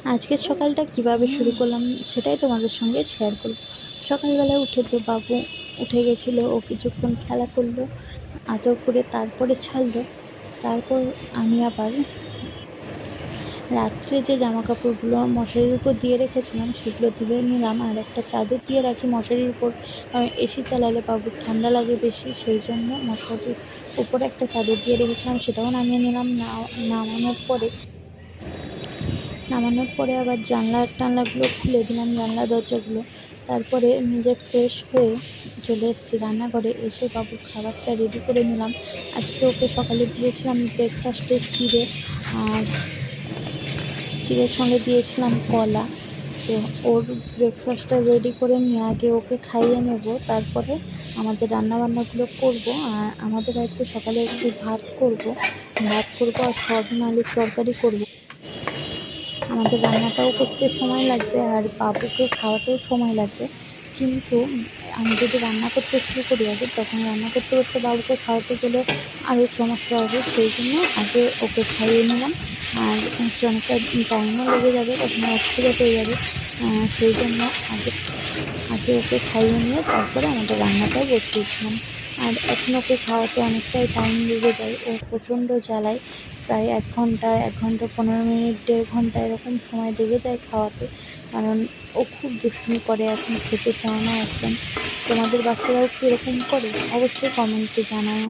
আজকের সকালটা কিভাবে শুরু করলাম সেটাই তোমাদের সঙ্গে শেয়ার করব। সকালবেলায় উঠে তো বাবু উঠে গেছিলো, ও কিছুক্ষণ খেলা করলো, আদর করে তারপরে ছাড়লো। তারপর আমি আবার রাত্রে যে জামা কাপড়গুলো মশারির উপর দিয়ে রেখেছিলাম সেগুলো তুলে নিলাম, আর একটা চাদর দিয়ে রাখি মশারির উপর। এসি চালালে বাবুর ঠান্ডা লাগে বেশি, সেই জন্য মশারির উপরে একটা চাদর দিয়ে রেখেছিলাম, সেটাও নামিয়ে নিলাম। নামানোর পরে আবার জানলাগুলো খুলে দিলাম, জানলা দরজাগুলো। তারপরে নিজে ফ্রেশ হয়ে চলে এসেছি রান্নাঘরে। এসে বাবুর খাবারটা রেডি করে নিলাম। আজকে ওকে সকালে দিয়েছিলাম ব্রেকফাস্টে চিড়ে, আর চিড়ের সঙ্গে দিয়েছিলাম কলা। তো ওর ব্রেকফাস্টটা রেডি করে নিয়ে আগে ওকে খাইয়ে নেব, তারপরে আমাদের রান্নাবান্নাগুলো করব। আর আমাদের আজকে সকালে একটু ভাত করব আর সয়াবিন আলুর তরকারি করব। আমাদের রান্নাটাও করতে সময় লাগবে আর বাবুকে খাওয়াতেও সময় লাগবে, কিন্তু আমি যদি রান্না করতে শুরু করি আগে, তখন রান্না করতে করতে বাবুকে খাওয়াতে গেলে আরও সমস্যা হবে। সেই জন্য আগে ওকে খাইয়ে নিলাম, আর অনেকটা টাইমও লেগে যাবে, তখন অস্থিরতা হয়ে যাবে। সেই জন্য আগে আগে ওকে খাইয়ে নিয়ে তারপরে আমাদের রান্নাটাও বসিয়েছিলাম। আর এখন ওকে খাওয়াতে অনেকটাই টাইম লেগে যায়, ও প্রচণ্ড জ্বালায়। প্রায় 1 ঘন্টা 15 মিনিট 1.5 ঘন্টা এরকম সময় লেগে যায় খাওয়াতে, কারণ ও খুব দুষ্টুমি করে, এখন খেতে চায় না একদম। তোমাদের বাচ্চারাও কি এরকম করে? অবশ্যই কমেন্টে জানাও।